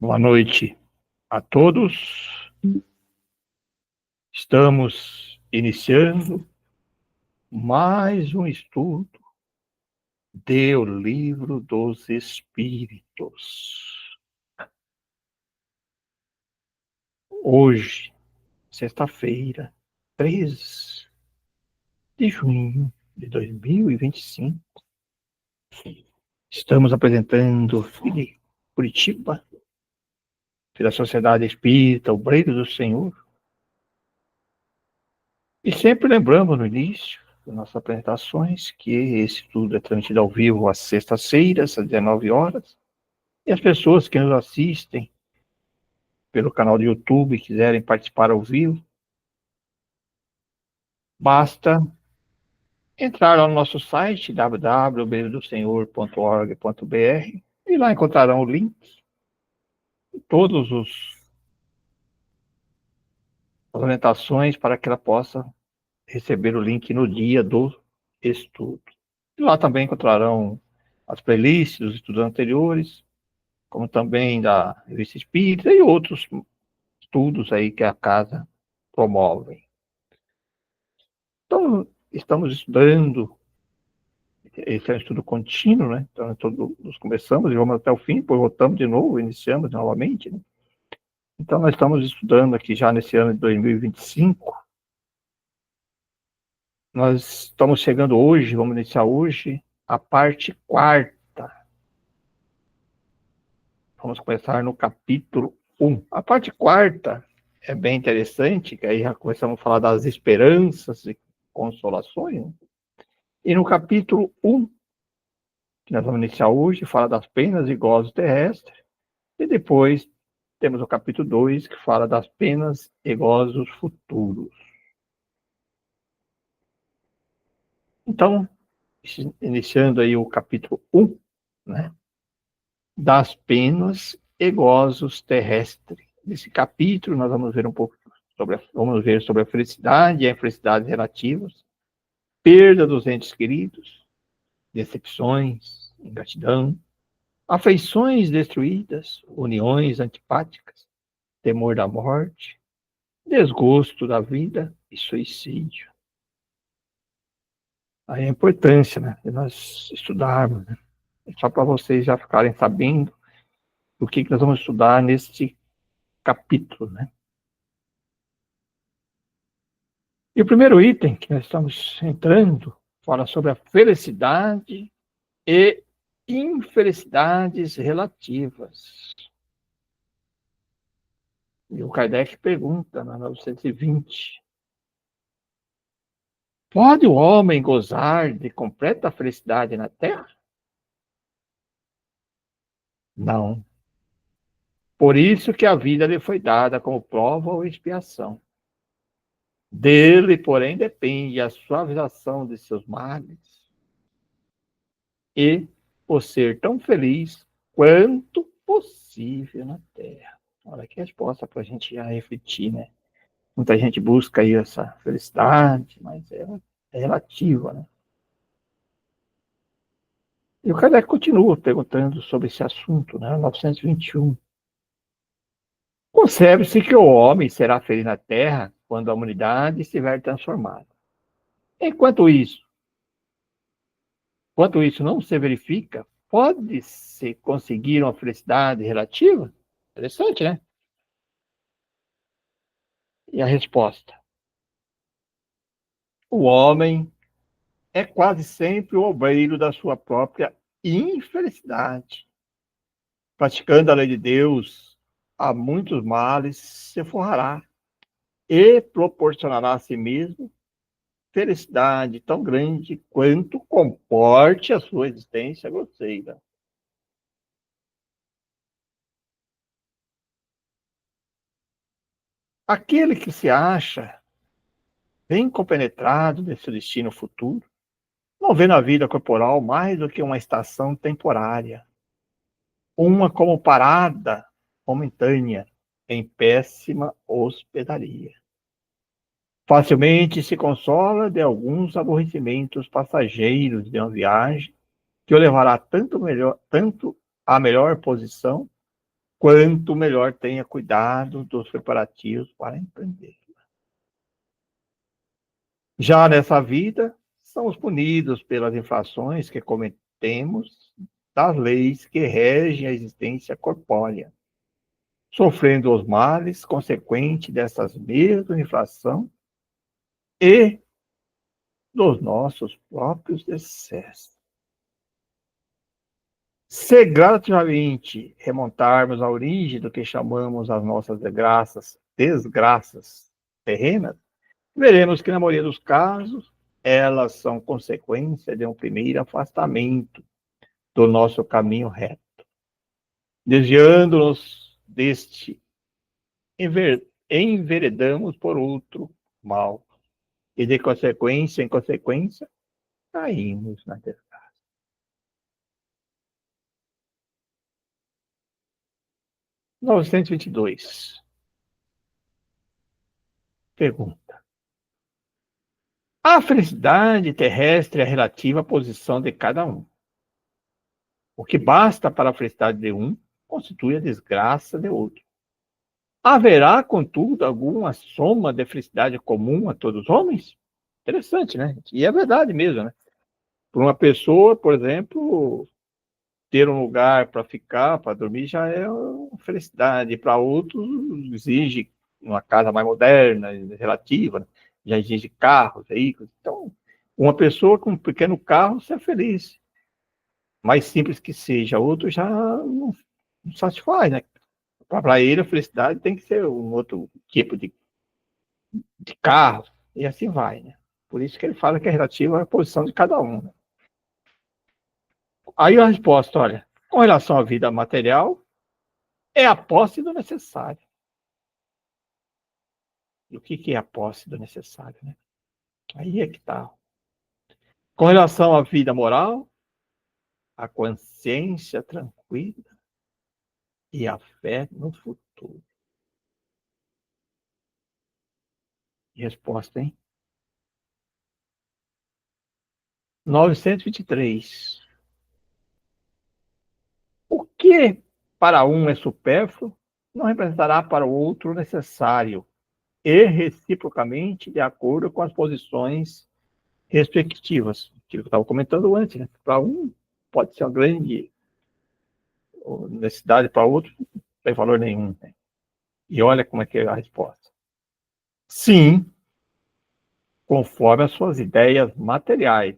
Boa noite a todos. Estamos iniciando mais um estudo do Livro dos Espíritos. Hoje, sexta-feira, 13 de junho de 2025, estamos apresentando Curitiba, pela Sociedade Espírita Obreiro do Senhor. E sempre lembramos no início das nossas apresentações que esse estudo é transmitido ao vivo às sextas-feiras, às 19 horas. E as pessoas que nos assistem pelo canal do YouTube e quiserem participar ao vivo, basta entrar lá no nosso site www.obreirodosenhor.org.br e lá encontrarão o link de todas as orientações para que ela possa receber o link no dia do estudo. E lá também encontrarão as playlists dos estudos anteriores, como também da Revista Espírita e outros estudos aí que a casa promove. Então, estamos estudando, esse é um estudo contínuo, né? Então, nós começamos e vamos até o fim, depois voltamos de novo, iniciamos novamente, né? Então, nós estamos estudando aqui já nesse ano de 2025. Nós estamos chegando hoje, vamos iniciar hoje, a parte 4ª. Vamos começar no capítulo 1. A parte 4ª é bem interessante, que aí já começamos a falar das esperanças e consolações, né? E no capítulo 1, que nós vamos iniciar hoje, fala das penas e gozos terrestres, e depois temos o capítulo 2, que fala das penas e gozos futuros. Então, iniciando aí o capítulo 1, né, das penas e gozos terrestres. Nesse capítulo, nós vamos ver um pouco sobre a felicidade e a infelicidade relativas, perda dos entes queridos, decepções, ingratidão, afeições destruídas, uniões antipáticas, temor da morte, desgosto da vida e suicídio. Aí a importância, né, de nós estudarmos, né? Só para vocês já ficarem sabendo o que nós vamos estudar neste capítulo, né? E o primeiro item que nós estamos entrando fala sobre a felicidade e infelicidades relativas. E o Kardec pergunta, na 920, pode o homem gozar de completa felicidade na Terra? Não. Por isso que a vida lhe foi dada como prova ou expiação. Dele, porém, depende a suavização de seus males e o ser tão feliz quanto possível na Terra. Olha que resposta para a gente já refletir, né? Muita gente busca aí essa felicidade, mas ela é relativa, né? E o Kardec continua perguntando sobre esse assunto, né? 921. Concebe-se que o homem será feliz na Terra quando a humanidade estiver transformada. Enquanto isso não se verifica, pode-se conseguir uma felicidade relativa? Interessante, né? E a resposta: o homem é quase sempre o obreiro da sua própria infelicidade. Praticando a lei de Deus, a muitos males se forrará e proporcionará a si mesmo felicidade tão grande quanto comporte a sua existência grosseira. Aquele que se acha bem compenetrado desse destino futuro, não vê na vida corporal mais do que uma estação temporária, uma como parada momentânea em péssima hospedaria. Facilmente se consola de alguns aborrecimentos passageiros de uma viagem que o levará tanto à melhor posição quanto melhor tenha cuidado dos preparativos para empreender. Já nessa vida, somos punidos pelas infrações que cometemos das leis que regem a existência corpórea, sofrendo os males consequentes dessas mesmas infrações e dos nossos próprios excessos. Se gradativamente remontarmos à origem do que chamamos as nossas desgraças terrenas, veremos que, na maioria dos casos, elas são consequência de um primeiro afastamento do nosso caminho reto, desviando-nos deste, enveredamos por outro mal, e de consequência em consequência, caímos na desgraça. 922. Pergunta. A felicidade terrestre é relativa à posição de cada um. O que basta para a felicidade de um constitui a desgraça de outro. Haverá, contudo, alguma soma de felicidade comum a todos os homens? Interessante, né? E é verdade mesmo, né? Para uma pessoa, por exemplo, ter um lugar para ficar, para dormir, já é uma felicidade. Para outros, exige uma casa mais moderna, relativa, né? Já exige carros, veículos. Então, uma pessoa com um pequeno carro se é feliz. Mais simples que seja, outro já não satisfaz, né? Para ele, a felicidade tem que ser um outro tipo de carro, e assim vai, né? Por isso que ele fala que é relativo à posição de cada um, né? Aí a resposta, olha, com relação à vida material, é a posse do necessário. E o que é a posse do necessário, né? Aí é que está. Com relação à vida moral, a consciência tranquila e a fé no futuro. Resposta, hein? 923. O que para um é supérfluo não representará para o outro necessário, e reciprocamente de acordo com as posições respectivas. Que eu estava comentando antes, né? Para um pode ser uma grande necessidade, para outro não tem valor nenhum, né? E olha como é que é a resposta. Sim, conforme as suas ideias materiais,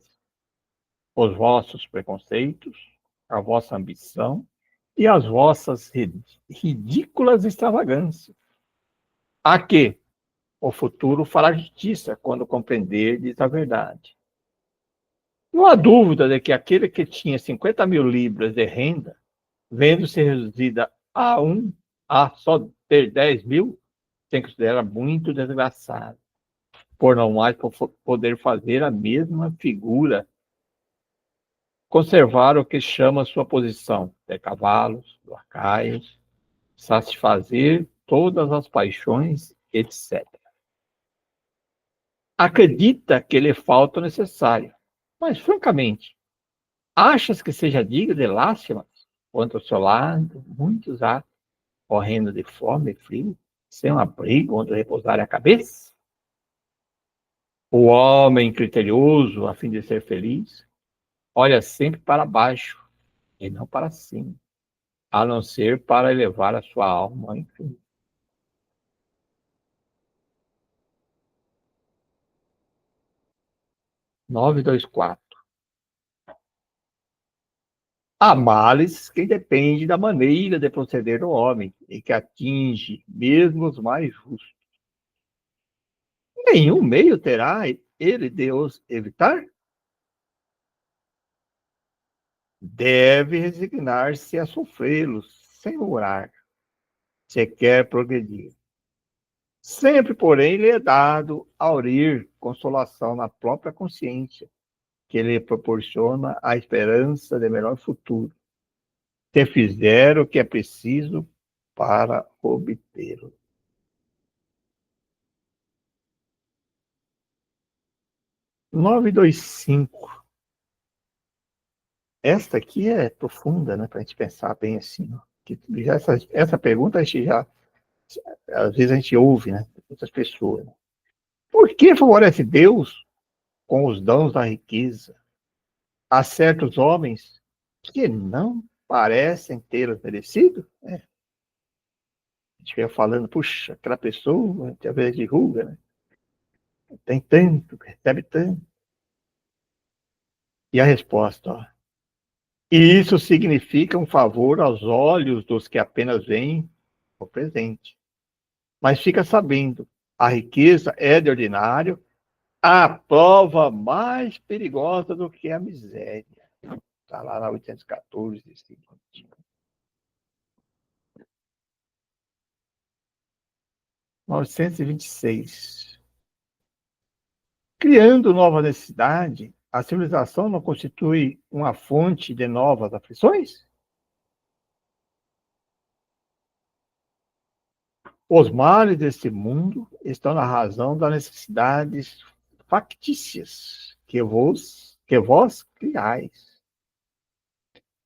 os vossos preconceitos, a vossa ambição e as vossas ridículas extravagâncias. A que o futuro fará justiça quando compreenderdes a verdade. Não há dúvida de que aquele que tinha 50 mil libras de renda, vendo-se reduzida a só ter 10 mil, se considera muito desgraçado, por não mais poder fazer a mesma figura, conservar o que chama sua posição, ter cavalos, lacaios, satisfazer todas as paixões, etc. Acredita que lhe falta o necessário, mas, francamente, achas que seja digno de lástimas quanto ao seu lado muitos há correndo de fome e frio, sem um abrigo onde repousar a cabeça? O homem criterioso, a fim de ser feliz, olha sempre para baixo e não para cima, a não ser para elevar a sua alma, enfim. 924. Há males que dependem da maneira de proceder do homem e que atinge mesmo os mais justos. Nenhum meio terá ele de os evitar? Deve resignar-se a sofrê-los sem orar, se quer progredir. Sempre, porém, lhe é dado aurir consolação na própria consciência, que lhe proporciona a esperança de melhor futuro, se fizer o que é preciso para obtê-lo. 925. Esta aqui é profunda, né, para a gente pensar bem assim. Ó. Essa pergunta a gente já, às vezes a gente ouve, né? Muitas pessoas. Por que favorece Deus com os dons da riqueza a certos homens que não parecem tê-los merecido? A gente fica falando, puxa, aquela pessoa, às vezes divulga, né? Tem tanto, recebe tanto. E a resposta, ó. E isso significa um favor aos olhos dos que apenas veem o presente. Mas fica sabendo, a riqueza é de ordinário a prova mais perigosa do que a miséria. Está lá na 814, seguinte. 926. Criando nova necessidade, a civilização não constitui uma fonte de novas aflições? Os males deste mundo estão na razão das necessidades factícias que vós criais.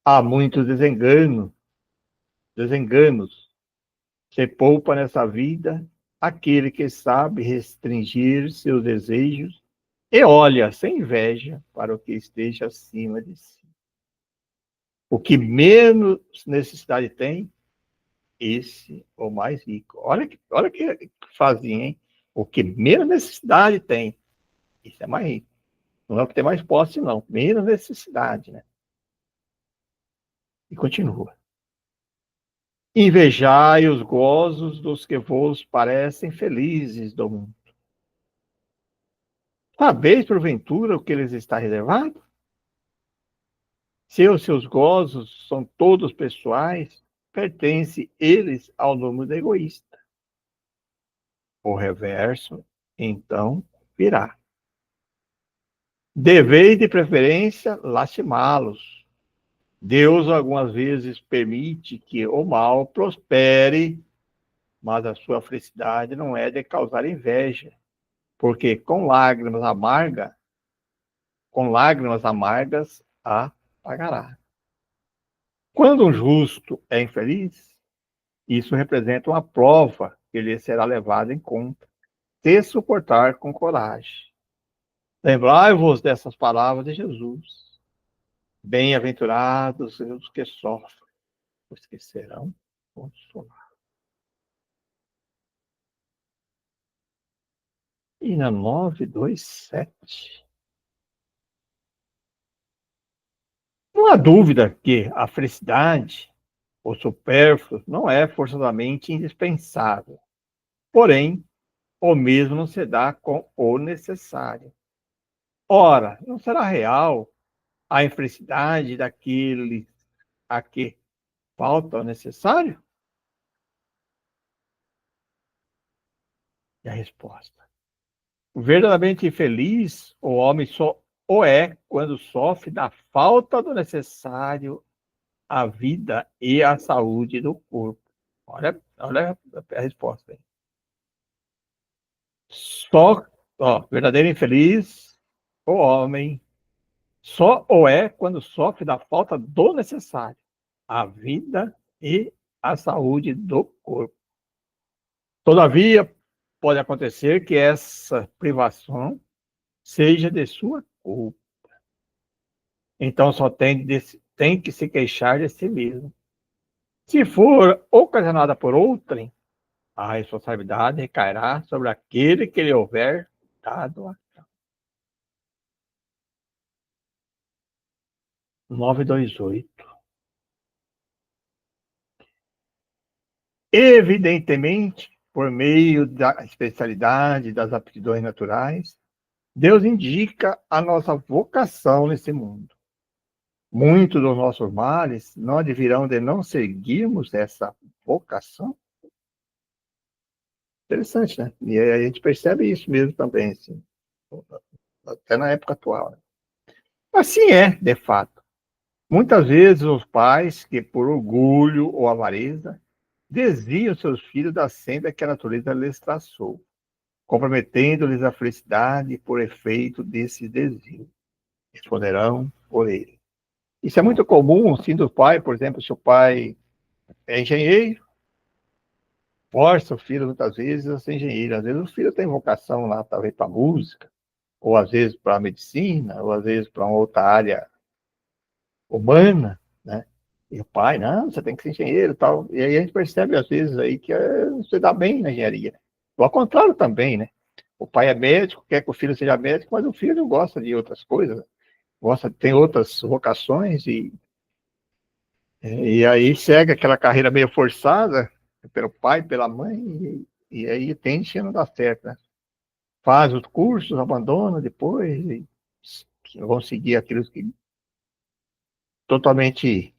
Há muitos desenganos. Se poupa nessa vida aquele que sabe restringir seus desejos e olha sem inveja para o que esteja acima de si. O que menos necessidade tem, esse o mais rico. Olha que fazinha, hein? O que menos necessidade tem, isso é mais rico. Não é o que tem mais posse, não. Menos necessidade, né? E continua. Invejai os gozos dos que vos parecem felizes do mundo. Sabeis, porventura, o que lhes está reservado? Se os seus gozos são todos pessoais, pertence eles ao número do egoísta. O reverso, então, virá. Deveis, de preferência, lastimá-los. Deus algumas vezes permite que o mal prospere, mas a sua felicidade não é de causar inveja, porque com lágrimas amargas a pagará. Quando um justo é infeliz, isso representa uma prova que lhe será levada em conta, se suportar com coragem. Lembrai-vos dessas palavras de Jesus. Bem-aventurados os que sofrem, pois que serão consolados. E na 927, não há dúvida que a felicidade, o supérfluo, não é forçosamente indispensável. Porém, o mesmo não se dá com o necessário. Ora, não será real a infelicidade daquele a que falta o necessário? E a resposta: verdadeiramente feliz o homem só o é quando sofre da falta do necessário à vida e à saúde do corpo. Olha a resposta aí. Só, verdadeiro infeliz o homem só o é quando sofre da falta do necessário à vida e à saúde do corpo. Todavia, pode acontecer que essa privação seja de sua culpa. Então, só tem que se queixar de si mesmo. Se for ocasionada por outrem, a responsabilidade recairá sobre aquele que lhe houver dado a 928. Evidentemente, por meio da especialidade das aptidões naturais, Deus indica a nossa vocação nesse mundo. Muitos dos nossos males não advirão de não seguirmos essa vocação. Interessante, né? E a gente percebe isso mesmo também, assim, até na época atual. Né? Assim é, de fato. Muitas vezes os pais que, por orgulho ou avareza, desviam seus filhos da senda que a natureza lhes traçou, comprometendo-lhes a felicidade por efeito desse desvio. Responderão por ele. Isso é muito comum, sim, do pai, por exemplo, se o pai é engenheiro, força o filho muitas vezes a ser engenheiro. Às vezes o filho tem vocação lá, talvez para música, ou às vezes para medicina, ou às vezes para uma outra área humana, né? E o pai, não, você tem que ser engenheiro e tal. E aí a gente percebe às vezes aí que você dá bem na engenharia. Ou ao contrário também, né? O pai é médico, quer que o filho seja médico, mas o filho gosta de outras coisas, gosta, tem outras vocações e aí segue aquela carreira meio forçada pelo pai, pela mãe, e aí tende a não dar certo, né? Faz os cursos, abandona depois, e vão seguir aquilo que totalmente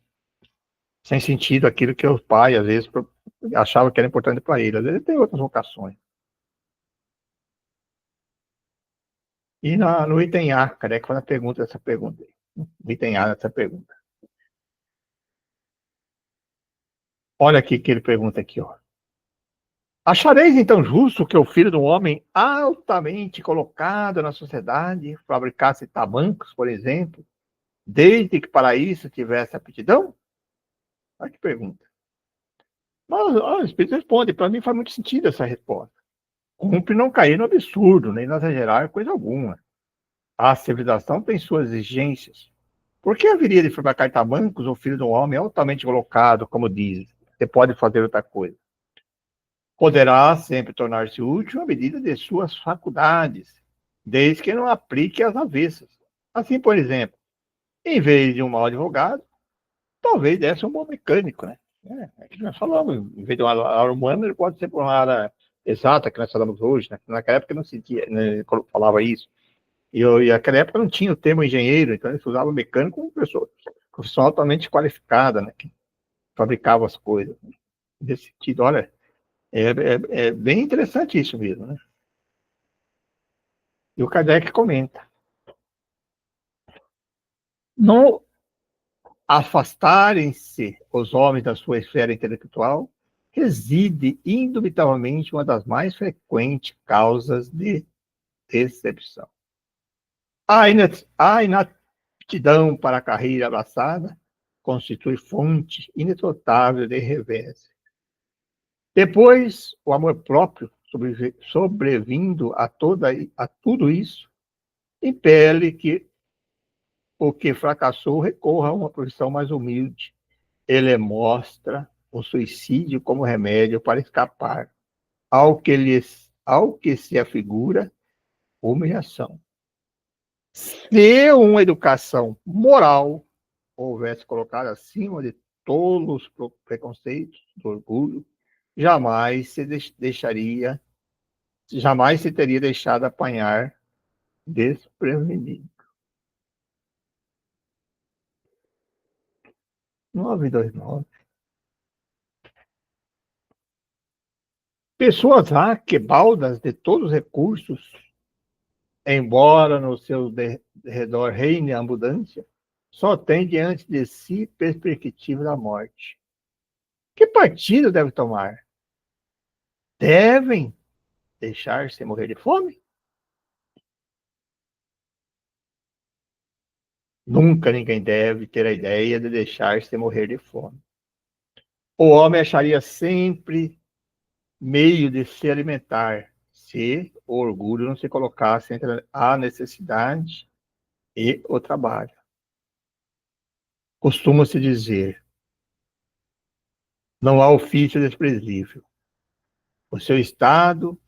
sem sentido, aquilo que o pai, às vezes, achava que era importante para ele. Às vezes ele tem outras vocações. E no item A, Kardec faz a pergunta dessa pergunta. No item A dessa pergunta. Olha aqui que ele pergunta aqui, ó. Achareis então justo que o filho de um homem altamente colocado na sociedade fabricasse tamancos, por exemplo, desde que para isso tivesse aptidão? Olha que pergunta. Mas o Espírito responde, para mim faz muito sentido essa resposta. Cumpre não cair no absurdo, nem na exagerar coisa alguma. A civilização tem suas exigências. Por que haveria de fabricar tamancos o filho de um homem altamente colocado, como diz? Você pode fazer outra coisa. Poderá sempre tornar-se útil à medida de suas faculdades, desde que não aplique as avessas. Assim, por exemplo, em vez de um mau advogado, talvez desse um bom mecânico, né? É que nós falamos, em vez de uma área humana, ele pode ser por uma área exata que nós falamos hoje, né? Naquela época não se sentia, né, falava isso. E naquela época não tinha o termo engenheiro, então eles usavam mecânico como pessoa, profissão altamente qualificada, né? Que fabricava as coisas. Nesse sentido, olha, é bem interessante isso mesmo, né? E o Kardec comenta: não afastarem-se os homens da sua esfera intelectual reside, indubitavelmente, uma das mais frequentes causas de decepção. A inaptidão para a carreira abraçada constitui fonte inesgotável de revés. Depois, o amor próprio, sobrevindo a tudo isso, impele que o que fracassou recorra a uma profissão mais humilde. Ele mostra o suicídio como remédio para escapar ao que se afigura humilhação. Se uma educação moral houvesse colocado acima de todos os preconceitos do orgulho, jamais se deixaria, jamais se teria deixado apanhar desprevenido. 929. Pessoas há que baldas de todos os recursos, embora no seu redor reine a abundância, só tem diante de si perspectiva da morte. Que partido deve tomar? Devem deixar-se morrer de fome? Nunca ninguém deve ter a ideia de deixar-se morrer de fome. O homem acharia sempre meio de se alimentar, se o orgulho não se colocasse entre a necessidade e o trabalho. Costuma-se dizer: não há ofício desprezível. O seu estado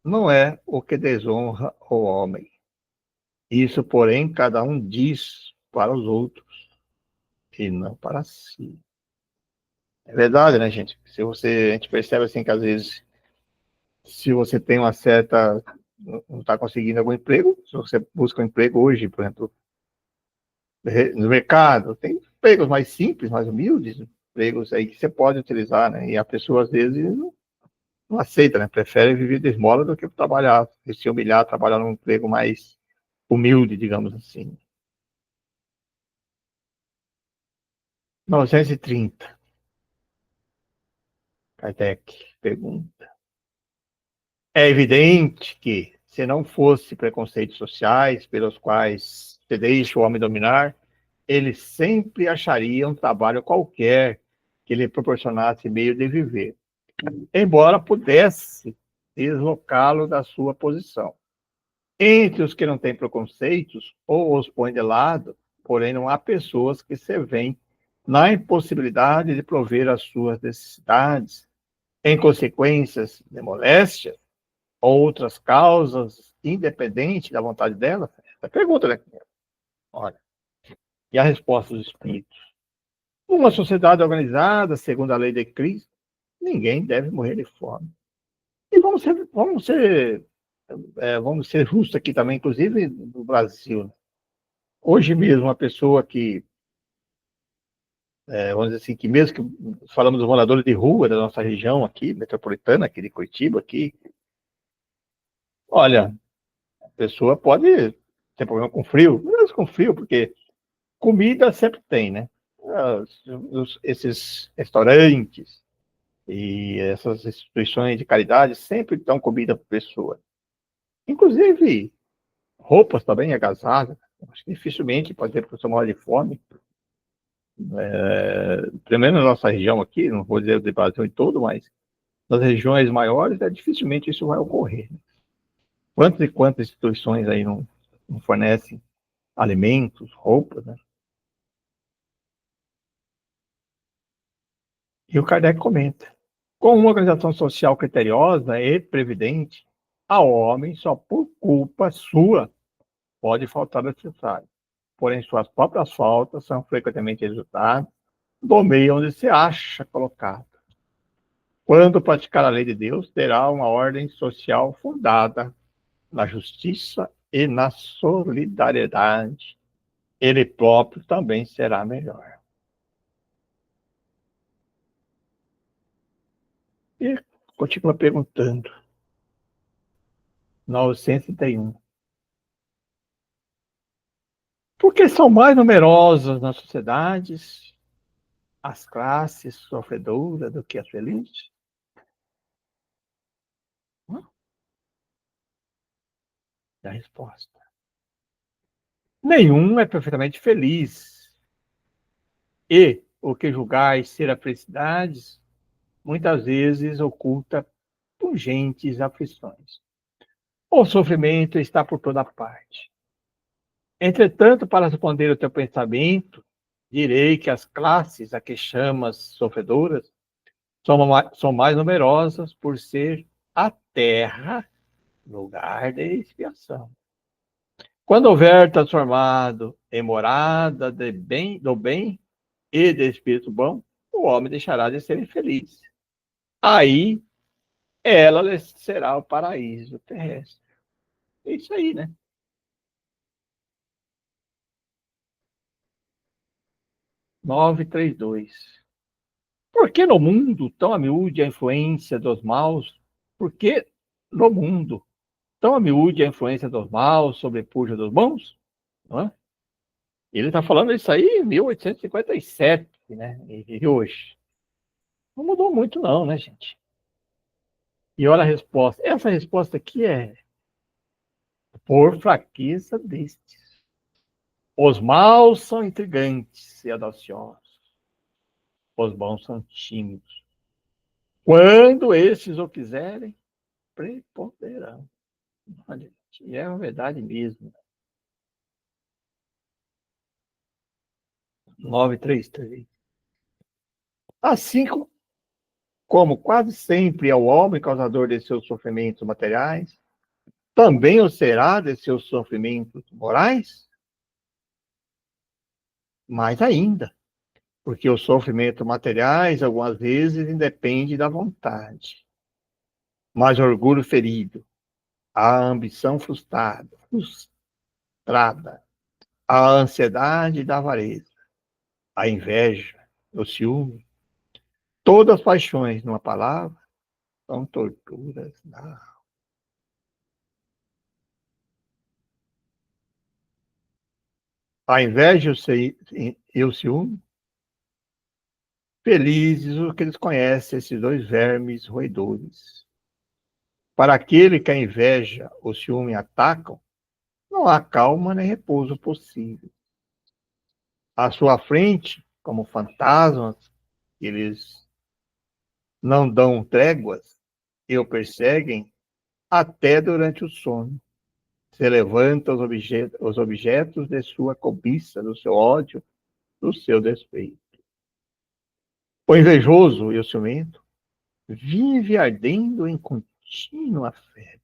não é o que desonra o homem. Isso, porém, cada um diz para os outros e não para si. É verdade, né, gente? A gente percebe assim que às vezes, se você tem uma certa, não está conseguindo algum emprego, se você busca um emprego hoje, por exemplo, no mercado, tem empregos mais simples, mais humildes, empregos aí que você pode utilizar, né? E a pessoa às vezes não aceita, né? Prefere viver de esmola do que trabalhar, se humilhar, trabalhar num emprego mais humilde, digamos assim. 930. Kardec pergunta: é evidente que, se não fosse preconceitos sociais pelos quais se deixa o homem dominar, ele sempre acharia um trabalho qualquer que lhe proporcionasse meio de viver, embora pudesse deslocá-lo da sua posição. Entre os que não têm preconceitos ou os põem de lado, porém não há pessoas que se veem na impossibilidade de prover as suas necessidades, em consequências de moléstia ou outras causas, independente da vontade dela? Essa pergunta, né? Olha, e a resposta dos espíritos. Uma sociedade organizada, segundo a lei de Cristo, ninguém deve morrer de fome. E vamos ser justos aqui também, inclusive no Brasil. Hoje mesmo, uma pessoa que, vamos dizer assim, que mesmo que falamos dos moradores de rua da nossa região aqui, metropolitana, aqui de Curitiba, aqui, olha, a pessoa pode ter problema com frio, mas com frio, porque comida sempre tem, né? Esses restaurantes e essas instituições de caridade sempre dão comida para a pessoa. Inclusive, roupas também, agasalhos. Acho que dificilmente pode ter pessoa morre de fome. Pelo menos na nossa região aqui, não vou dizer do Brasil em todo, mas nas regiões maiores, dificilmente isso vai ocorrer. Quantas e quantas instituições aí não fornecem alimentos, roupas, né? E o Kardec comenta: com uma organização social criteriosa e previdente, ao homem só por culpa sua pode faltar o necessário. Porém, suas próprias faltas são frequentemente resultado do meio onde se acha colocado. Quando praticar a lei de Deus, terá uma ordem social fundada na justiça e na solidariedade. Ele próprio também será melhor. E continua perguntando. 931. Por que são mais numerosas nas sociedades as classes sofredoras do que as felizes? A resposta: nenhum é perfeitamente feliz. E o que julgais ser a felicidade, muitas vezes oculta pungentes aflições. O sofrimento está por toda parte. Entretanto, para responder ao teu pensamento, direi que as classes a que chamas sofredoras são mais numerosas por ser a terra lugar de expiação. Quando houver transformado em morada do bem e de espírito bom, o homem deixará de ser infeliz. Aí, ela será o paraíso terrestre. É isso aí, né? 932. Por que no mundo tão a miúde a influência dos maus? Por que no mundo tão a miúde a influência dos maus sobrepuja dos bons? Não é? Ele está falando isso aí em 1857, né? E hoje. Não mudou muito, não, né, gente? E olha a resposta. Essa resposta aqui é por fraqueza destes. Os maus são intrigantes e audaciosos. Os bons são tímidos. Quando esses o quiserem, preponderarão. Olha, é uma verdade mesmo. 933. Assim como quase sempre é o homem causador de seus sofrimentos materiais, também o será de seus sofrimentos morais? Mais ainda, porque os sofrimentos materiais, algumas vezes, independem da vontade. Mas o orgulho ferido, a ambição frustrada, a ansiedade da avareza, a inveja, o ciúme, todas as paixões, numa palavra, são torturas da alma. A inveja e o ciúme, felizes os que eles conhecem, esses dois vermes roedores. Para aquele que a inveja ou ciúme atacam, não há calma nem repouso possível. À sua frente, como fantasmas, Eles não dão tréguas e o perseguem até durante o sono. Se levanta os objetos de sua cobiça, do seu ódio, do seu despeito. O invejoso e o ciumento vive ardendo em contínua febre.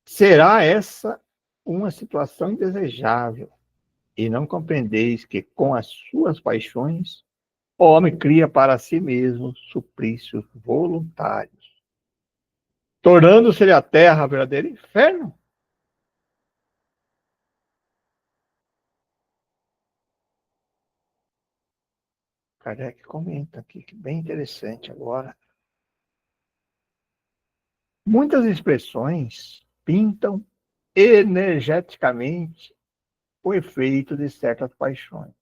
Será essa uma situação indesejável, e não compreendeis que com as suas paixões o homem cria para si mesmo suplícios voluntários, tornando-se a terra verdadeiro inferno? Kardec comenta aqui, que bem interessante agora. Muitas expressões pintam energeticamente o efeito de certas paixões.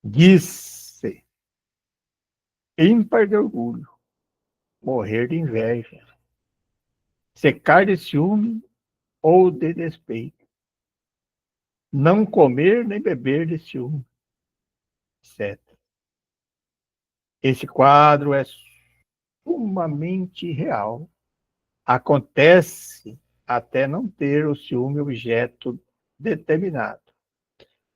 Diz-se ímpar de orgulho, morrer de inveja, secar de ciúme ou de despeito, não comer nem beber de ciúme, etc. Esse quadro é sumamente real. Acontece até não ter o ciúme objeto determinado.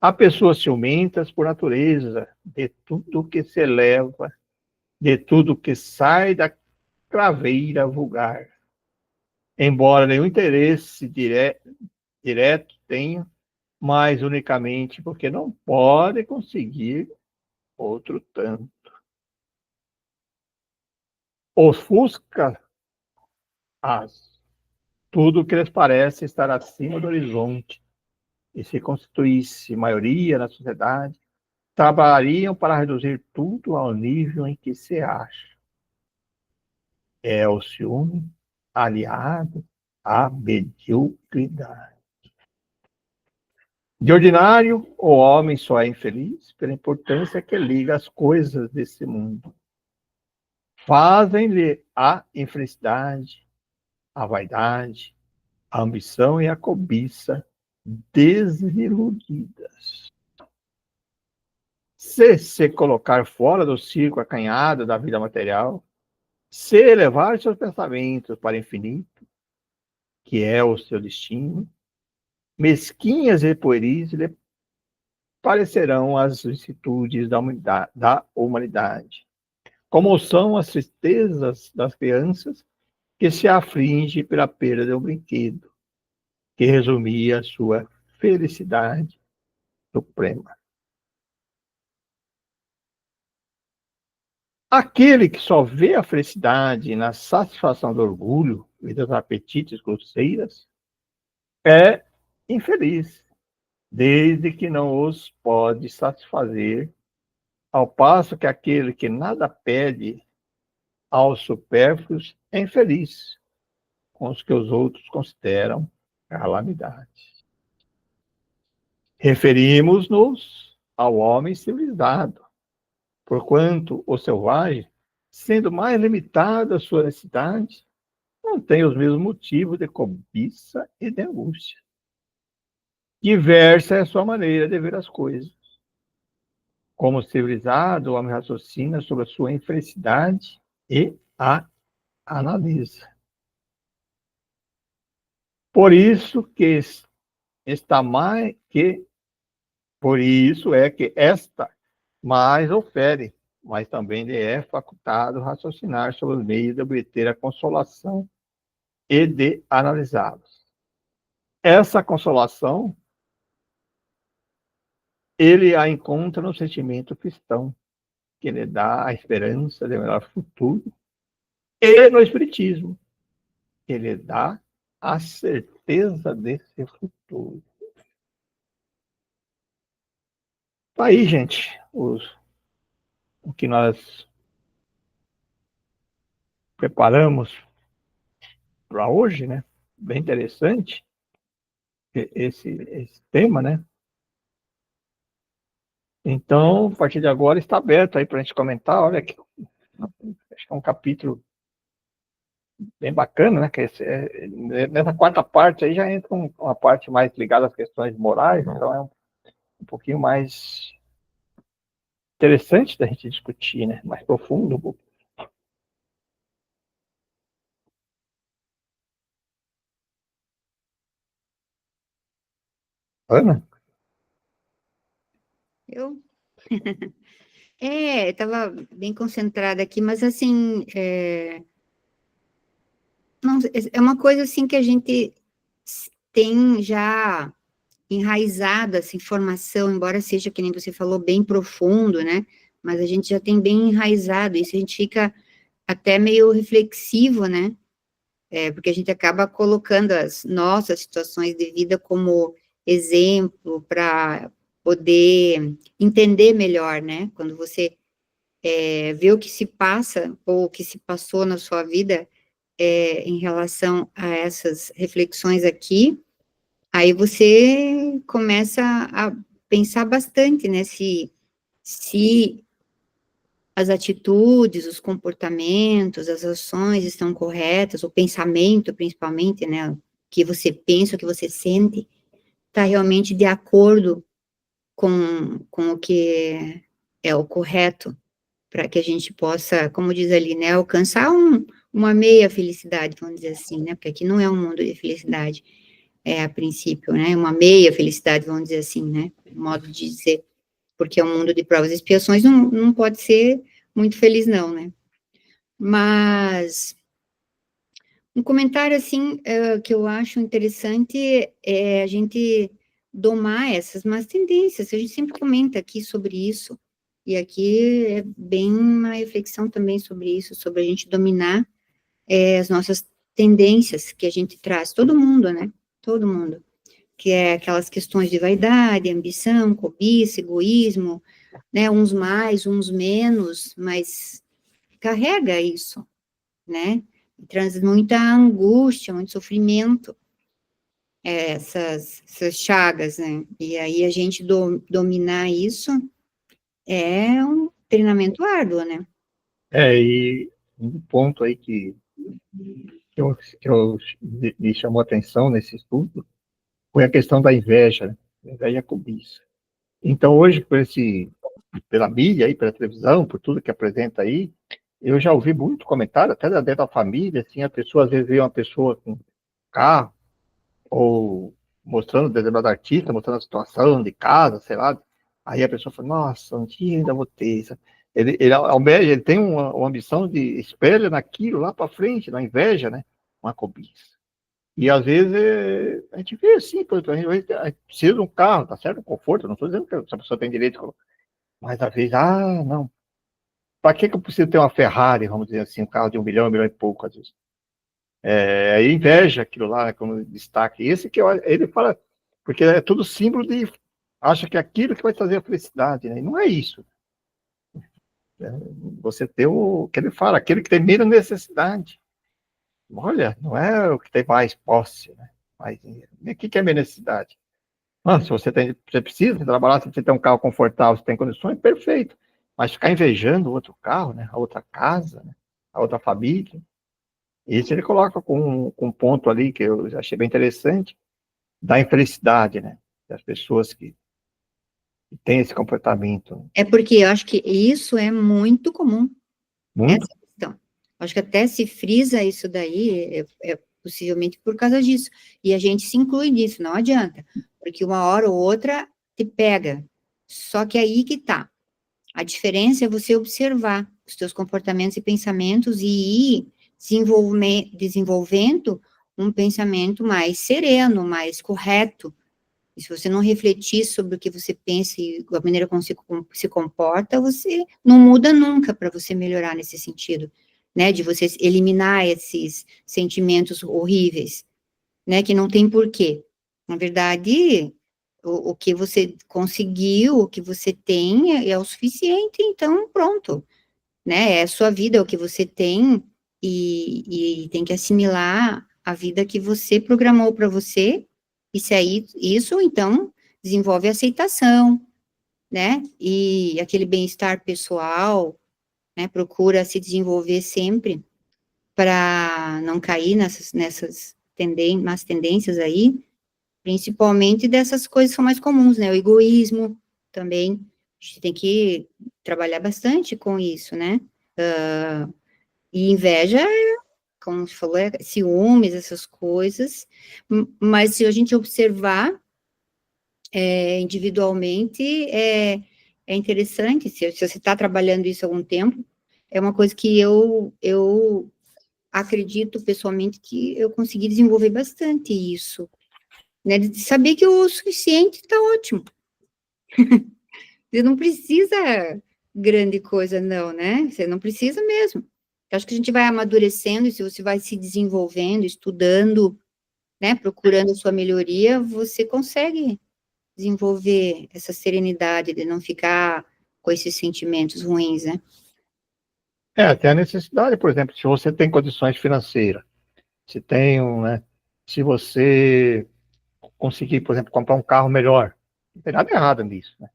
Há pessoas ciumentas por natureza, de tudo que se eleva, de tudo que sai da craveira vulgar. Embora nenhum interesse direto tenha, mas unicamente porque não pode conseguir outro tanto. Ofusca as tudo que lhes parece estar acima do horizonte, e se constituísse maioria na sociedade, trabalhariam para reduzir tudo ao nível em que se acha. É o ciúme aliado à mediocridade. De ordinário, o homem só é infeliz pela importância que liga as coisas desse mundo. Fazem-lhe a infelicidade, a vaidade, a ambição e a cobiça desiludidas. Se colocar fora do circo acanhado da vida material, se elevar seus pensamentos para o infinito, que é o seu destino, mesquinhas e pueris lhe parecerão as vicissitudes da humanidade, como são as tristezas das crianças que se aflige pela perda de um brinquedo, que resumia a sua felicidade suprema. Aquele que só vê a felicidade na satisfação do orgulho e dos apetites grosseiras é infeliz, desde que não os pode satisfazer, ao passo que aquele que nada pede aos supérfluos é infeliz com os que os outros consideram calamidade. Referimos-nos ao homem civilizado, porquanto o selvagem, sendo mais limitado a sua necessidade, não tem os mesmos motivos de cobiça e de angústia. Diversa é a sua maneira de ver as coisas. Como civilizado, o homem raciocina sobre a sua infelicidade e a analisa. Por isso que está mais que por isso é que esta mais ofere, mas também lhe é facultado raciocinar sobre os meios de obter a consolação e de analisá-los. Essa consolação ele a encontra no sentimento cristão, que lhe dá a esperança de um melhor futuro, e no espiritismo, que lhe dá a certeza desse futuro. Tá aí, gente, o que nós preparamos para hoje, né? Bem interessante esse tema, né? Então, a partir de agora está aberto aí para a gente comentar. Olha que acho que é um capítulo bem bacana, né? Que nessa quarta parte aí já entra uma parte mais ligada às questões morais, então é um pouquinho mais interessante da gente discutir, né? Mais profundo. Ana? Eu? Estava bem concentrada aqui, mas assim, não, é uma coisa assim que a gente tem já enraizado essa informação, embora seja, que nem você falou, bem profundo, né? Mas a gente já tem bem enraizado isso, a gente fica até meio reflexivo, né? Porque a gente acaba colocando as nossas situações de vida como exemplo para poder entender melhor, né? Quando você vê o que se passa ou o que se passou na sua vida em relação a essas reflexões aqui, aí você começa a pensar bastante, né? Se as atitudes, os comportamentos, as ações estão corretas, o pensamento, principalmente, né? O que você pensa, o que você sente, está realmente de acordo com o que é o correto, para que a gente possa, como diz ali, né, alcançar uma meia felicidade, vamos dizer assim, né? Porque aqui não é um mundo de felicidade, a princípio, né? Uma meia felicidade, vamos dizer assim, né? Modo de dizer, porque é um mundo de provas e expiações, não pode ser muito feliz, não, né? Mas um comentário, assim, que eu acho interessante é a gente domar essas más tendências. A gente sempre comenta aqui sobre isso, e aqui é bem uma reflexão também sobre isso, sobre a gente dominar as nossas tendências que a gente traz, todo mundo, né? Todo mundo. Que é aquelas questões de vaidade, ambição, cobiça, egoísmo, né? Uns mais, uns menos, mas carrega isso, né? Traz muita angústia, muito sofrimento, essas chagas, né? E aí a gente dominar isso é um treinamento árduo, né? E um ponto aí que me chamou a atenção nesse estudo foi a questão da inveja, né? Inveja e a cobiça. Então, hoje, pela mídia, aí, pela televisão, por tudo que apresenta aí, eu já ouvi muito comentário, até dentro da família, assim, a pessoa às vezes vê uma pessoa com carro, ou mostrando determinado artista, mostrando a situação de casa, sei lá, aí a pessoa fala, nossa, um dia ainda vou ter isso. Ele almeja, ele tem uma ambição de espelha naquilo lá para frente, na inveja, né? Uma cobiça. E às vezes a gente vê assim, por exemplo, a gente precisa de um carro, tá certo? Um conforto, não estou dizendo que essa pessoa tem direito, mas às vezes, não. Para que eu preciso ter uma Ferrari, vamos dizer assim, um carro de 1 milhão e pouco, às vezes? Aí inveja aquilo lá, né, como destaque. Esse que ele fala, porque é tudo símbolo de, acha que é aquilo que vai trazer a felicidade, né? E não é isso. É, você tem o que ele fala, aquele que tem menos necessidade. Olha, não é o que tem mais posse, né? Mas o que é minha necessidade? Se você precisa trabalhar, se você tem um carro confortável, você tem condições, perfeito. Mas ficar invejando o outro carro, né? A outra casa, né? A outra família. Isso ele coloca com um ponto ali que eu achei bem interessante, da infelicidade, né? Das pessoas que têm esse comportamento. É porque eu acho que isso é muito comum, Muito. essa questão. Acho que até se frisa isso daí, possivelmente por causa disso. E a gente se inclui nisso, não adianta. Porque uma hora ou outra te pega. Só que aí que tá. A diferença é você observar os teus comportamentos e pensamentos e ir desenvolvendo um pensamento mais sereno, mais correto. E se você não refletir sobre o que você pensa e a maneira como se comporta, você não muda nunca para você melhorar nesse sentido, né? De você eliminar esses sentimentos horríveis, né? Que não tem porquê. Na verdade, o que você conseguiu, o que você tem é o suficiente, então pronto, né? É a sua vida, é o que você tem e tem que assimilar a vida que você programou para você, e se aí isso, então, desenvolve aceitação, né? E aquele bem-estar pessoal, né? Procura se desenvolver sempre para não cair nessas más tendências aí, principalmente dessas coisas que são mais comuns, né? O egoísmo também, a gente tem que trabalhar bastante com isso, né? E inveja, como você falou, é ciúmes, essas coisas, mas se a gente observar individualmente, é interessante, se você está trabalhando isso há algum tempo, é uma coisa que eu acredito pessoalmente que eu consegui desenvolver bastante isso, né, de saber que o suficiente está ótimo. Você não precisa grande coisa, não, né? Você não precisa mesmo. Eu acho que a gente vai amadurecendo, e se você vai se desenvolvendo, estudando, né, procurando a sua melhoria, você consegue desenvolver essa serenidade de não ficar com esses sentimentos ruins, né? Tem a necessidade, por exemplo, se você tem condições financeiras, se tem né, se você conseguir, por exemplo, comprar um carro melhor, não tem nada errado nisso, né?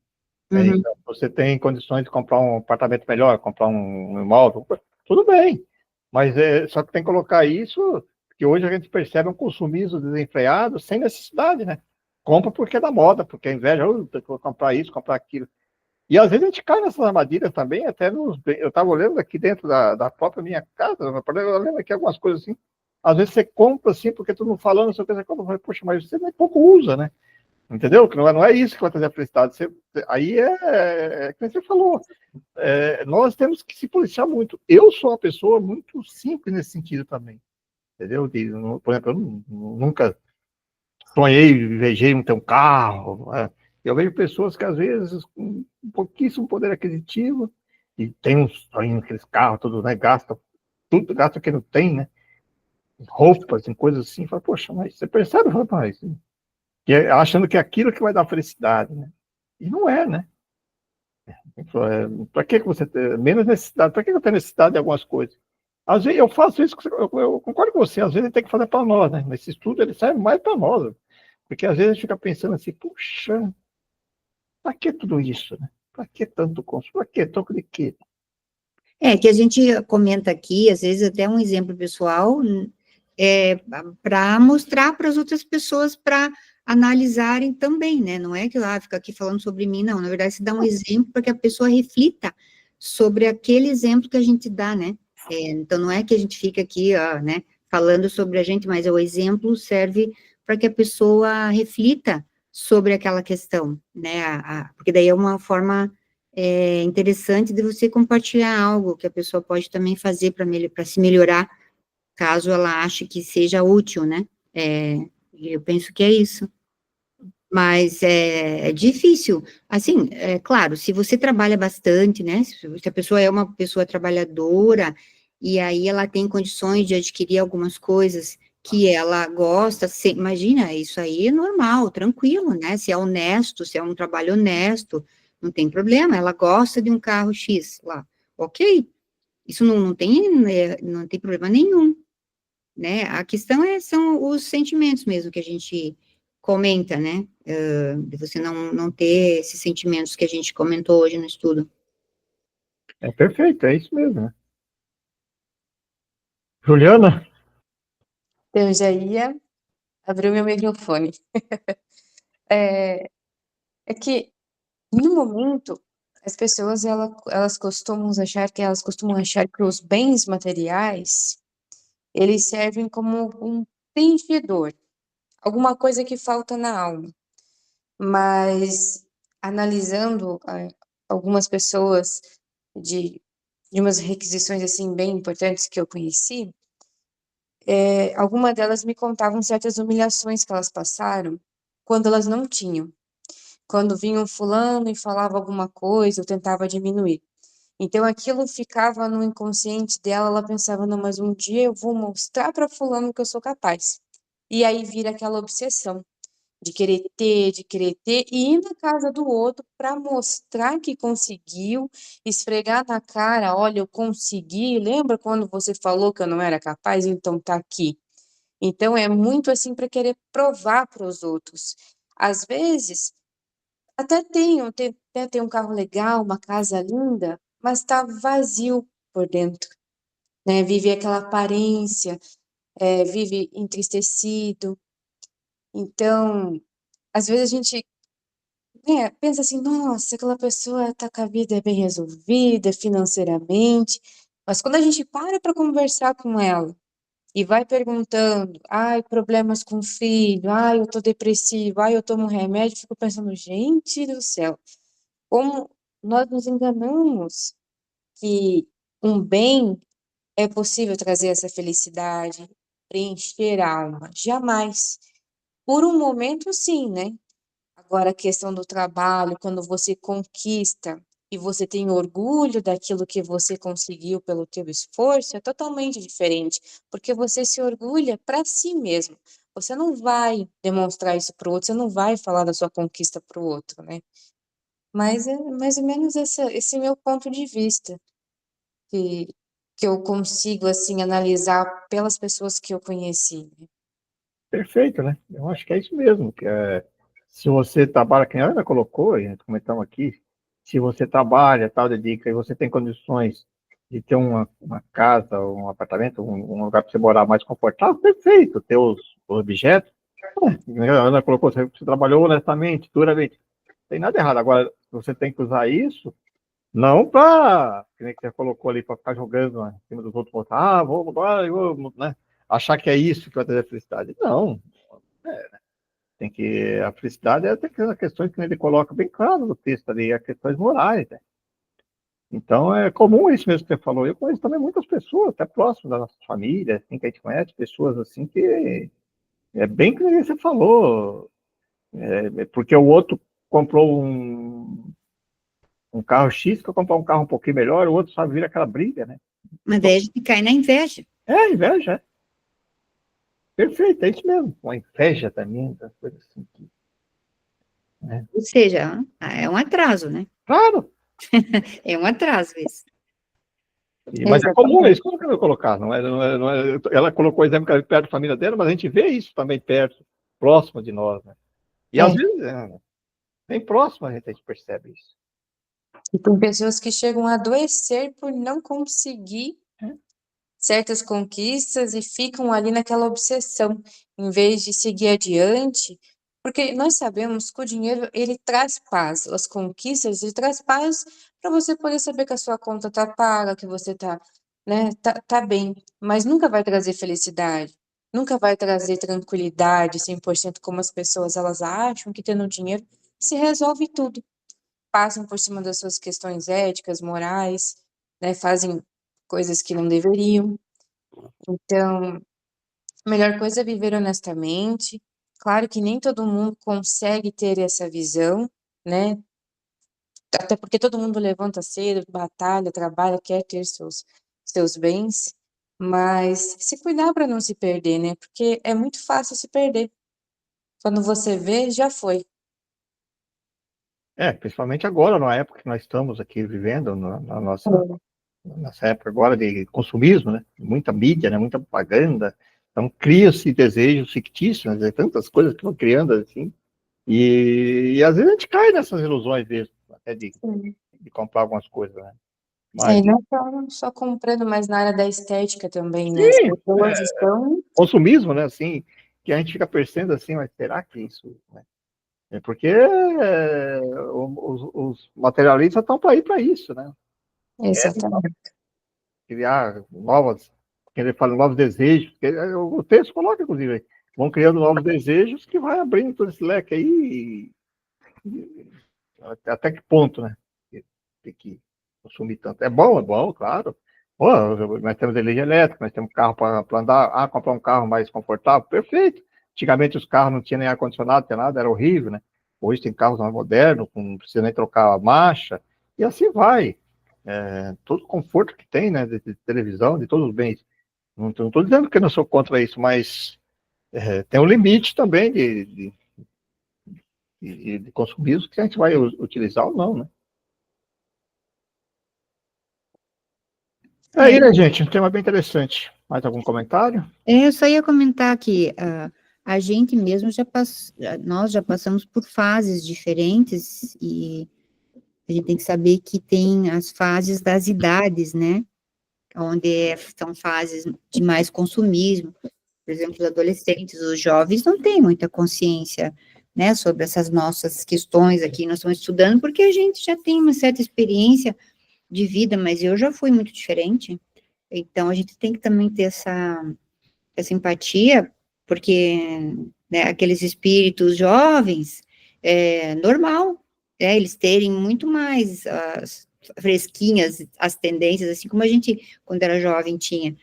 Uhum. Então, você tem condições de comprar um apartamento melhor, comprar um imóvel, tudo bem, mas só que tem que colocar isso, que hoje a gente percebe um consumismo desenfreado sem necessidade, né? Compra porque é da moda, porque a inveja, tem que comprar isso, comprar aquilo. E às vezes a gente cai nessas armadilhas também, até eu estava olhando aqui dentro da própria minha casa, eu lembro aqui algumas coisas assim. Às vezes você compra assim, porque tu não falando, você compra, poxa, mas você nem pouco usa, né? Entendeu? Que não é isso que vai trazer a felicidade. Aí como você falou, nós temos que se policiar muito. Eu sou uma pessoa muito simples nesse sentido também, entendeu? Por exemplo, eu nunca sonhei, invejei um ter um carro. Eu vejo pessoas que, às vezes, com pouquíssimo poder aquisitivo, e tem um sonho, aqueles carros, tudo, né? Gasta que não tem, né? Roupas, em coisas assim. Fala, poxa, mas você percebe, rapaz? Achando que é aquilo que vai dar felicidade, né? E não é, né? Para que você tem menos necessidade? Para que eu tenho necessidade de algumas coisas? Às vezes eu faço isso, eu concordo com você, às vezes tem que fazer para nós, né? Mas esse estudo ele serve mais para nós, porque às vezes a gente fica pensando assim, puxa, para que tudo isso, né? Para que tanto consumo? Para que tanto de quê? Que a gente comenta aqui, às vezes até um exemplo pessoal, para mostrar para as outras pessoas, para analisarem também, né? Não é que lá fica aqui falando sobre mim, não. Na verdade, se dá um exemplo para que a pessoa reflita sobre aquele exemplo que a gente dá, né? Então, não é que a gente fica aqui, ó, né, falando sobre a gente, mas o exemplo serve para que a pessoa reflita sobre aquela questão, né? Porque daí é uma forma interessante de você compartilhar algo que a pessoa pode também fazer para se melhorar, caso ela ache que seja útil, né? Eu penso que é isso. Mas é difícil. Assim, é claro, se você trabalha bastante, né? Se a pessoa é uma pessoa trabalhadora, e aí ela tem condições de adquirir algumas coisas que ela gosta, imagina, isso aí é normal, tranquilo, né? Se é honesto, se é um trabalho honesto, não tem problema, ela gosta de um carro X lá, ok, isso não tem problema nenhum, né? A questão são os sentimentos mesmo que a gente comenta, né? De você não ter esses sentimentos que a gente comentou hoje no estudo. É perfeito, é isso mesmo, né? Juliana? Eu já ia abrir o meu microfone. É que, no momento, as pessoas elas costumam achar que os bens materiais eles servem como um preenchedor, alguma coisa que falta na alma. Mas analisando algumas pessoas de, de umas requisições assim bem importantes que eu conheci, algumas delas me contavam certas humilhações que elas passaram quando elas não tinham. Quando vinha um fulano e falava alguma coisa, eu tentava diminuir. Então aquilo ficava no inconsciente dela, ela pensava, não, mas um dia eu vou mostrar para fulano que eu sou capaz. E aí vira aquela obsessão de querer ter, e ir na casa do outro para mostrar que conseguiu, esfregar na cara, olha, eu consegui, lembra quando você falou que eu não era capaz? Então tá aqui. Então é muito assim para querer provar para os outros. Às vezes até tem um carro legal, uma casa linda, mas está vazio por dentro, né? Vive aquela aparência, vive entristecido. Então, às vezes a gente pensa assim, nossa, aquela pessoa tá com a vida bem resolvida financeiramente, mas quando a gente para conversar com ela e vai perguntando, ai, problemas com o filho, ai, eu tô depressivo, ai, eu tomo remédio, fico pensando, gente do céu, como nós nos enganamos que um bem é possível trazer essa felicidade, preencher a alma. Jamais. Por um momento, sim, né? Agora, a questão do trabalho, quando você conquista e você tem orgulho daquilo que você conseguiu pelo teu esforço, é totalmente diferente, porque você se orgulha para si mesmo. Você não vai demonstrar isso para o outro, você não vai falar da sua conquista para o outro, né? Mas é mais ou menos esse meu ponto de vista, que, que eu consigo, assim, analisar pelas pessoas que eu conheci, né? Perfeito, né? Eu acho que é isso mesmo. Se você trabalha, que a Ana colocou, e comentamos aqui, se você trabalha, tal, dedica, e você tem condições de ter uma casa, um apartamento, um lugar para você morar mais confortável, perfeito. Ter os objetos. A Ana colocou, você trabalhou honestamente, duramente. Não tem nada errado. Agora, você tem que usar isso, não para, que nem que você colocou ali, para ficar jogando em cima dos outros, vou agora, né? Achar que é isso que vai trazer felicidade. Não. Tem que, a felicidade tem que questões que ele coloca bem claro no texto ali, as questões morais, né? Então é comum isso mesmo que você falou. Eu conheço também muitas pessoas, até próximas da nossa família, assim, que a gente conhece, pessoas assim que é bem que você falou, porque o outro comprou um carro X, que eu comprar um carro um pouquinho melhor, o outro sabe vir aquela briga, né? Mas daí a gente cai na inveja. É, inveja, é. Perfeito, é isso mesmo. Com a inveja também, das coisas assim. Né? Ou seja, é um atraso, né? Claro, É um atraso isso. mas é comum, é Exatamente. isso que eu quero colocar. Ela colocou o exemplo que era perto da família dela, mas a gente vê isso também perto, próximo de nós. Né? E às É. vezes, bem próximo a gente percebe isso. E tem pessoas que chegam a adoecer por não conseguir certas conquistas e ficam ali naquela obsessão, em vez de seguir adiante, porque nós sabemos que o dinheiro, ele traz paz, as conquistas, ele traz paz para você poder saber que a sua conta tá paga, que você tá, né, tá bem, mas nunca vai trazer felicidade, nunca vai trazer tranquilidade 100% como as pessoas, elas acham que tendo dinheiro se resolve tudo. Passam por cima das suas questões éticas, morais, né, fazem coisas que não deveriam. Então, a melhor coisa é viver honestamente. Claro que nem todo mundo consegue ter essa visão, né? Até porque todo mundo levanta cedo, batalha, trabalha, quer ter seus bens, mas se cuidar para não se perder, né? Porque é muito fácil se perder. Quando você vê, já foi. Principalmente agora, na época que nós estamos aqui vivendo, na nessa época agora de consumismo, né? Muita mídia, né? Muita propaganda. Então, cria-se desejos fictícios, né? Tantas coisas que vão criando assim. E às vezes a gente cai nessas ilusões mesmo, até de comprar algumas coisas, né? Mas, E não só comprando, mas na área da estética também, né? As sim, pessoas estão. consumismo, né? Assim, que a gente fica pensando assim, mas será que isso, né? É porque os materialistas estão para ir para isso, né? Querem Exatamente. criar novas, que ele fala, novos desejos. O texto coloca, inclusive, aí, vão criando novos desejos que vai abrindo todo esse leque aí. Até que ponto, né? Tem que consumir tanto. É bom, claro. Pô, nós temos energia elétrica, nós temos carro para andar, comprar um carro mais confortável, perfeito. Antigamente os carros não tinham nem ar-condicionado, não tinha nada, era horrível, né? Hoje tem carros mais modernos, não precisa nem trocar a marcha, e assim vai. Todo o conforto que tem, né, de televisão, de todos os bens. Não estou dizendo que eu não sou contra isso, mas tem um limite também de consumismo que a gente vai utilizar ou não, né? Aí, né, gente? Um tema bem interessante. Mais algum comentário? Eu só ia comentar que a gente mesmo nós já passamos por fases diferentes e a gente tem que saber que tem as fases das idades, né? Onde são fases de mais consumismo. Por exemplo, os adolescentes, os jovens não têm muita consciência né, sobre essas nossas questões aqui, nós estamos estudando, porque a gente já tem uma certa experiência de vida, mas eu já fui muito diferente, então a gente tem que também ter essa empatia, porque, né, aqueles espíritos jovens, é normal, eles terem muito mais fresquinhas as tendências, assim como a gente, quando era jovem, tinha.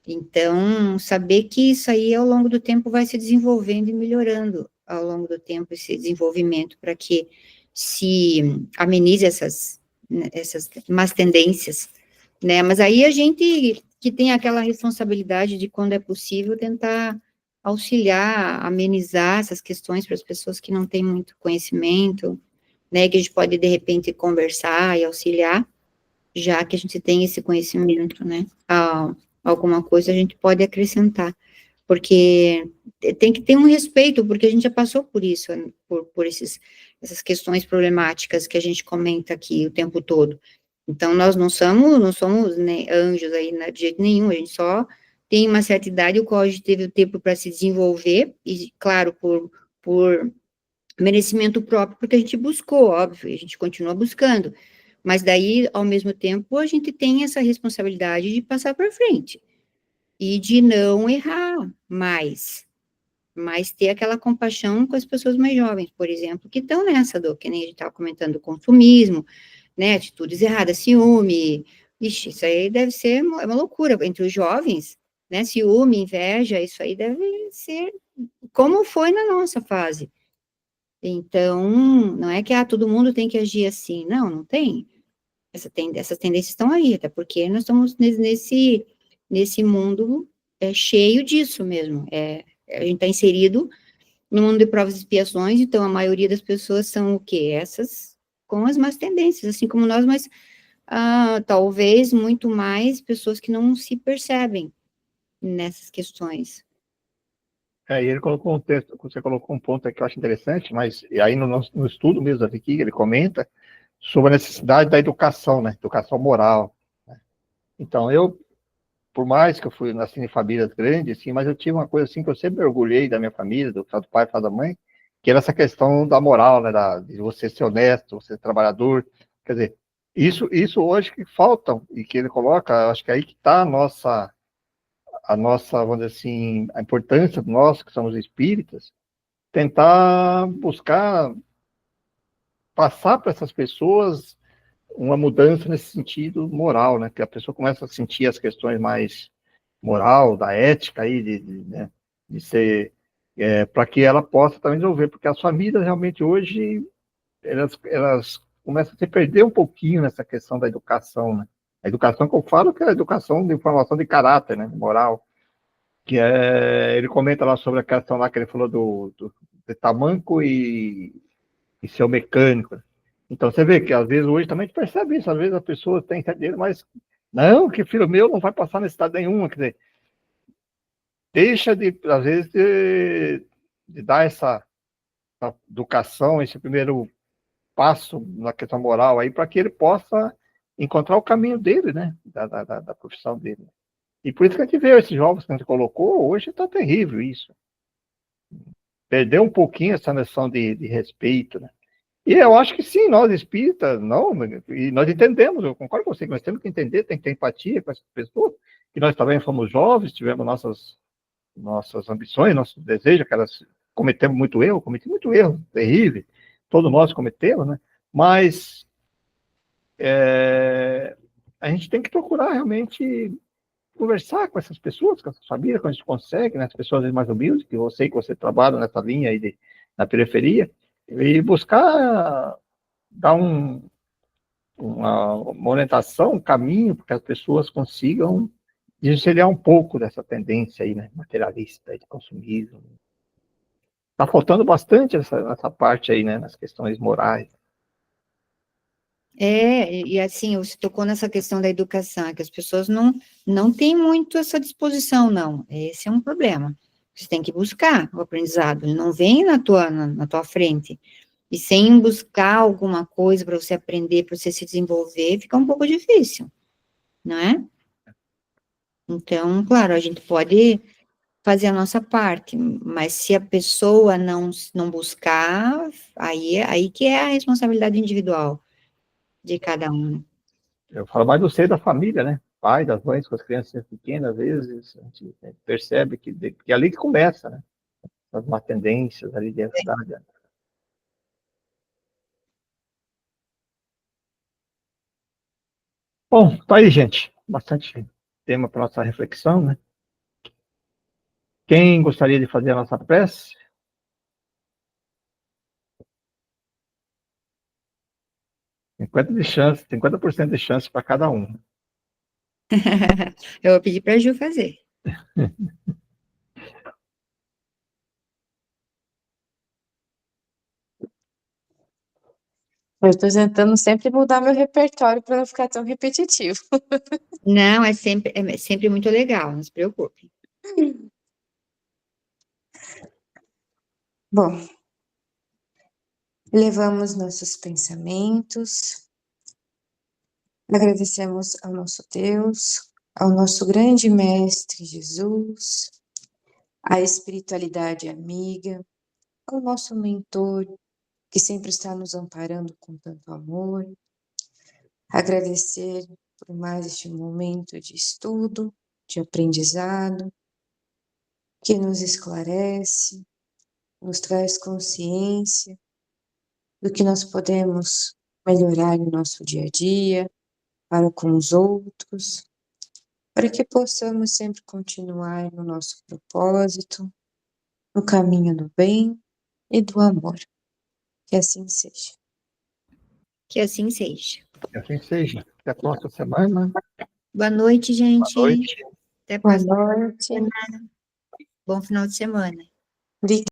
Então, saber que isso aí, ao longo do tempo, vai se desenvolvendo e melhorando ao longo do tempo, esse desenvolvimento, para que se amenize essas más tendências, né? Mas aí a gente que tem aquela responsabilidade de, quando é possível, tentar auxiliar, amenizar essas questões para as pessoas que não têm muito conhecimento, né? Que a gente pode, de repente, conversar e auxiliar, já que a gente tem esse conhecimento, né? Alguma coisa a gente pode acrescentar, porque tem que ter um respeito, porque a gente já passou por isso, por essas questões problemáticas que a gente comenta aqui o tempo todo. Então, nós não somos né, anjos aí, de jeito nenhum, a gente só tem uma certa idade, o qual a gente teve o tempo para se desenvolver, e, claro, por merecimento próprio, porque a gente buscou, óbvio, e a gente continua buscando, mas daí, ao mesmo tempo, a gente tem essa responsabilidade de passar para frente, e de não errar mais, mas ter aquela compaixão com as pessoas mais jovens, por exemplo, que estão nessa que nem a gente estava comentando, consumismo, né, atitudes erradas, ciúme, ixi, isso aí deve ser uma loucura entre os jovens, né, ciúme, inveja, isso aí deve ser como foi na nossa fase. Então, não é que todo mundo tem que agir assim, não tem. Essas tendências estão aí, até porque nós estamos nesse mundo cheio disso mesmo. A gente está inserido no mundo de provas e expiações, então a maioria das pessoas são o quê? Essas com as más tendências, assim como nós, mas talvez muito mais pessoas que não se percebem nessas questões. E ele colocou um texto, você colocou um ponto aqui que eu acho interessante, mas aí no estudo mesmo aqui, ele comenta sobre a necessidade da educação, né? Educação moral. Né? Então, por mais que eu nasci em famílias grandes, assim, mas eu tive uma coisa assim que eu sempre me orgulhei da minha família, do pai e da mãe, que era essa questão da moral, né? De você ser honesto, você ser trabalhador. Quer dizer, isso hoje que falta, e que ele coloca, acho que aí que está a nossa, vamos dizer assim, a importância de nós, que somos espíritas, tentar buscar passar para essas pessoas uma mudança nesse sentido moral, né? Que a pessoa começa a sentir as questões mais moral, da ética aí, né? De ser, para que ela possa também desenvolver, porque as famílias realmente hoje, elas começam a se perder um pouquinho nessa questão da educação, né? A educação que eu falo que é a educação de formação de caráter, né? Moral. Ele comenta lá sobre a questão lá que ele falou de tamanco e seu mecânico. Então você vê que às vezes hoje também a gente percebe isso, às vezes a pessoa tem dinheiro, mas não, que filho meu não vai passar necessidade nenhuma, quer dizer, deixa às vezes, de dar essa educação, esse primeiro passo na questão moral aí, para que ele possa encontrar o caminho dele, né, da profissão dele. E por isso que a gente vê esses jovens que a gente colocou, hoje está terrível isso. Perdeu um pouquinho essa noção de respeito, né? E eu acho que sim, nós espíritas, não, e nós entendemos, eu concordo com você, que nós temos que entender, tem que ter empatia com essas pessoas, que nós também fomos jovens, tivemos nossas ambições, nossos desejos, cometemos muito erro, cometi muito erro, terrível, todos nós cometemos, né? Mas a gente tem que procurar realmente conversar com essas pessoas, com essas famílias, quando a gente consegue, né? As pessoas mais humildes, que eu sei que você trabalha nessa linha aí na periferia, e buscar dar uma orientação, um caminho, para que as pessoas consigam desvencilhar um pouco dessa tendência aí, né, materialista, de consumismo. Está faltando bastante essa parte aí, né, nas questões morais. E assim, você tocou nessa questão da educação, que as pessoas não têm muito essa disposição, não. Esse é um problema. Você tem que buscar o aprendizado, ele não vem na tua frente. E sem buscar alguma coisa para você aprender, para você se desenvolver, fica um pouco difícil, não é? Então, claro, a gente pode fazer a nossa parte, mas se a pessoa não buscar, aí que é a responsabilidade individual de cada um. Eu falo mais do seio da família, né? Pai, das mães com as crianças pequenas, às vezes, a gente percebe que é ali que começa, né? As má tendências ali de ansiedade. Bom, tá aí, gente. Bastante tema para nossa reflexão, né? Quem gostaria de fazer a nossa prece? De chance, 50% de chance para cada um. Eu vou pedir para a Ju fazer. Eu estou tentando sempre mudar meu repertório para não ficar tão repetitivo. Não, é sempre muito legal, não se preocupe. Bom, levamos nossos pensamentos, agradecemos ao nosso Deus, ao nosso grande Mestre Jesus, à espiritualidade amiga, ao nosso mentor, que sempre está nos amparando com tanto amor. Agradecer por mais este momento de estudo, de aprendizado, que nos esclarece, nos traz consciência do que nós podemos melhorar no nosso dia a dia, para com os outros, para que possamos sempre continuar no nosso propósito, no caminho do bem e do amor. Que assim seja. Que assim seja. Que assim seja. Até a próxima semana. Boa noite, gente. Boa noite. Até a Boa próxima noite. semana. Bom final de semana. Obrigada.